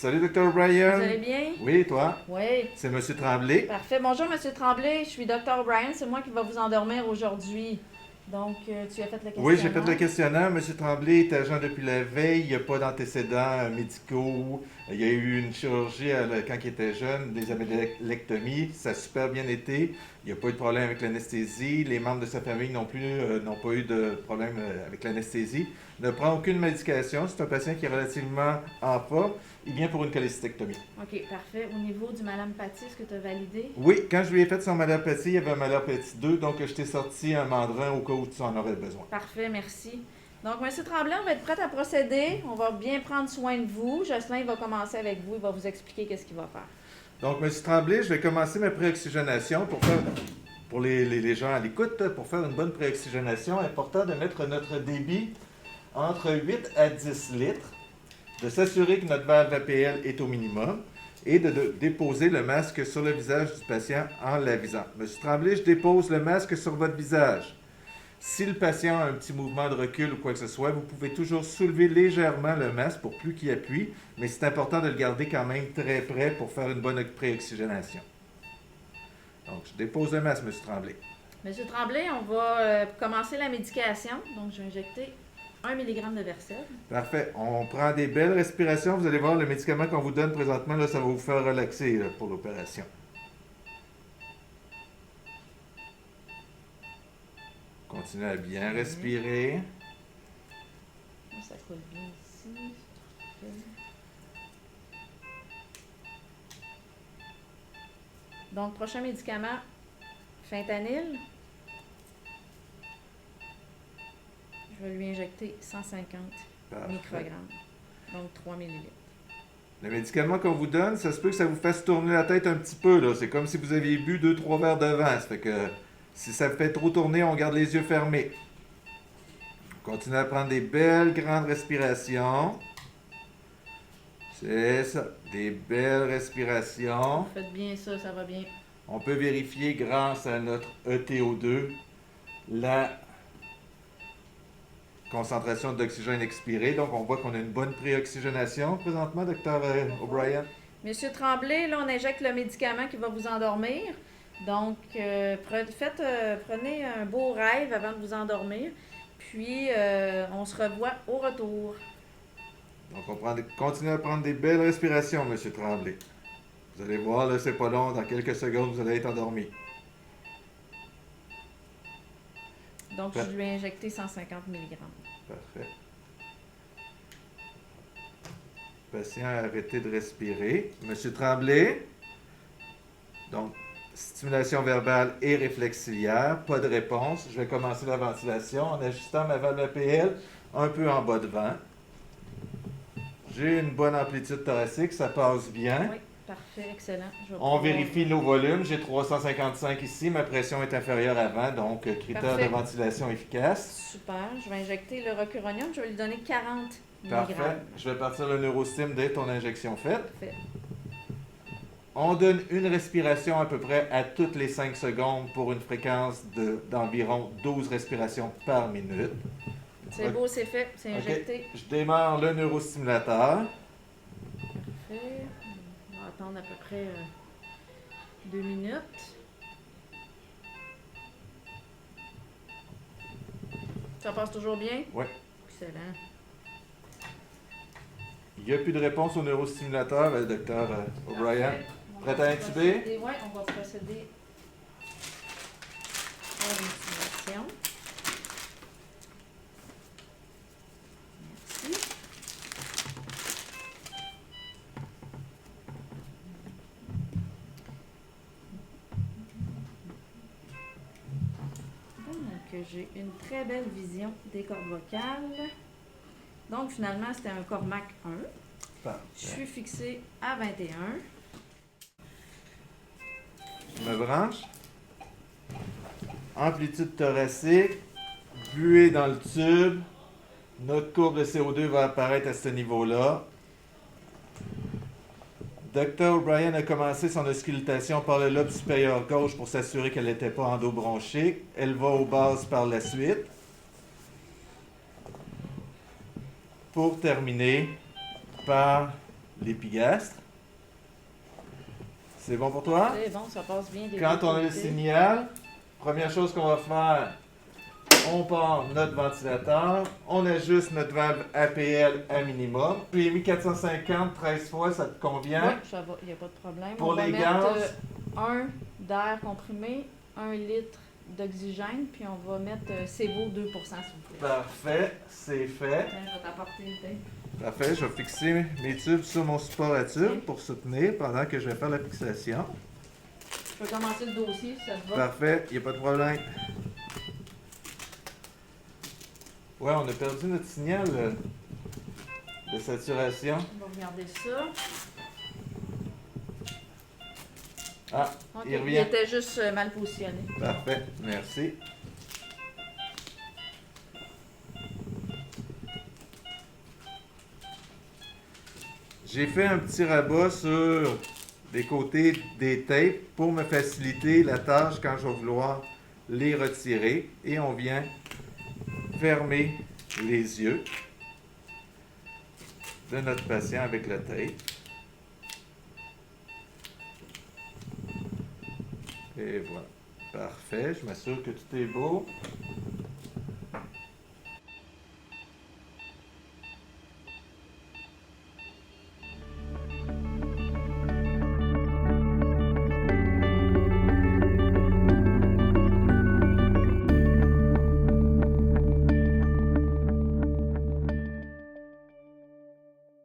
Salut, Dr. Vous O'Brien. allez bien? Oui, toi? Oui. C'est Monsieur Tremblay. Parfait. Bonjour, Monsieur Tremblay. Je suis Dr. O'Brien. C'est moi qui va vous endormir aujourd'hui. Donc, tu as fait le Oui, j'ai fait le questionnaire. questionnaire. Monsieur Tremblay est agent depuis la veille. Il n'y a pas d'antécédents médicaux. Il y a eu une chirurgie quand il était jeune, des amélectomies. Ça a super bien été. Il n'y a pas eu de problème avec l'anesthésie. Les membres de sa famille non plus n'ont pas eu de problème avec l'anesthésie. Il ne prend aucune médication. C'est un patient qui est relativement en forme. Il vient pour une cholécystectomie. OK, parfait. Au niveau du malampathie, est-ce que tu as validé? Oui, quand je lui ai fait son malapathie, il y avait un malapathie 2, donc je t'ai sorti un mandrin au cas où tu en aurais besoin. Parfait, merci. Donc, Monsieur Tremblay, on va être prêt à procéder. On va bien prendre soin de vous. Jocelyn, il va commencer avec vous. Il va vous expliquer qu'est-ce qu'il va faire. Donc, M. Tremblay, je vais commencer ma préoxygénation pour les gens à l'écoute, pour faire une bonne préoxygénation. Important de mettre notre débit entre 8 à 10 litres, de s'assurer que notre valve APL est au minimum et de déposer le masque sur le visage du patient en l'avisant. M. Tremblay, je dépose le masque sur votre visage. Si le patient a un petit mouvement de recul ou quoi que ce soit, vous pouvez toujours soulever légèrement le masque pour plus qu'il appuie, mais c'est important de le garder quand même très près pour faire une bonne préoxygénation. Donc, je dépose le masque, M. Tremblay. Monsieur Tremblay, on va commencer la médication. Donc, je vais injecter 1 mg de Versed. Parfait. On prend des belles respirations. Vous allez voir, le médicament qu'on vous donne présentement, là, ça va vous faire relaxer là, pour l'opération. Continuez à bien respirer. Ça coule bien ici. Donc, prochain médicament, fentanyl. Je vais lui injecter 150 Parfait. microgrammes, donc 3 millilitres. Le médicament qu'on vous donne, ça se peut que ça vous fasse tourner la tête un petit peu. Là. C'est comme si vous aviez bu 2-3 verres de vin. Ça fait que si ça vous fait trop tourner, on garde les yeux fermés. Continuez à prendre des belles grandes respirations. C'est ça, des belles respirations. Faites bien ça, ça va bien. On peut vérifier grâce à notre ETO2 la concentration d'oxygène expirée. Donc, on voit qu'on a une bonne préoxygénation présentement, Dr. O'Brien. Monsieur Tremblay, là, on injecte le médicament qui va vous endormir. Donc, prenez un beau rêve avant de vous endormir. Puis, on se revoit au retour. Donc, continue à prendre des belles respirations, M. Tremblay. Vous allez voir, là, c'est pas long. Dans quelques secondes, vous allez être endormi. Donc, je lui ai injecté 150 mg. Parfait. Le patient a arrêté de respirer. M. Tremblay, donc, stimulation verbale et réflexillaire, pas de réponse. Je vais commencer la ventilation en ajustant ma valve APL un peu en bas de vent. J'ai une bonne amplitude thoracique, ça passe bien. Oui, parfait, excellent. On vérifie nos volumes. J'ai 355 ici. Ma pression est inférieure à 20, donc critère Parfait. de ventilation efficace. Super. Je vais injecter le rocuronium. Je vais lui donner 40 mg. Parfait. Je vais partir le neurostim dès ton injection faite. Parfait. On donne une respiration à peu près à toutes les 5 secondes pour une fréquence d'environ 12 respirations par minute. C'est beau, c'est fait. C'est injecté. Je démarre le neurostimulateur. Parfait. On va attendre à peu près 2 minutes. Ça passe toujours bien? Oui. Excellent. Il n'y a plus de réponse au neurostimulateur, Dr. O'Brien. Prêt à intuber? Oui, on va procéder à l'intubation. Merci. Donc, j'ai une très belle vision des cordes vocales. Donc, finalement, c'était un Cormac 1. Parfait. Je suis fixée à 21. Je me branche. Amplitude thoracique. Buée dans le tube. Notre courbe de CO2 va apparaître à ce niveau-là. Dr. O'Brien a commencé son auscultation par le lobe supérieur gauche pour s'assurer qu'elle n'était pas endobronchique. Elle va aux bases par la suite. Pour terminer par l'épigastre. C'est bon pour toi? C'est bon, ça passe bien. Des Quand deux on a le côtés. signal, première chose qu'on va faire, on part notre ventilateur, on ajuste notre valve APL à minimum. J'ai mis 450, 13 fois, ça te convient? Oui, ça va, il n'y a pas de problème. Pour on va les mettre gaz? 1 d'air comprimé, 1 litre d'oxygène, puis on va mettre CEVO 2 s'il vous plaît. Parfait, c'est fait. Tiens, je vais t'apporter le tape. Parfait, je vais fixer mes tubes sur mon support à tubes pour soutenir pendant que je vais faire la fixation. Je peux commencer le dossier si ça te va. Parfait, il n'y a pas de problème. Ouais, on a perdu notre signal de saturation. On va regarder ça. Ah, Ok, il il revient. était juste mal positionné. Parfait, merci. J'ai fait un petit rabat sur les côtés des tapes pour me faciliter la tâche quand je vais vouloir les retirer. Et on vient fermer les yeux de notre patient avec le tape. Et voilà. Parfait, je m'assure que tout est beau.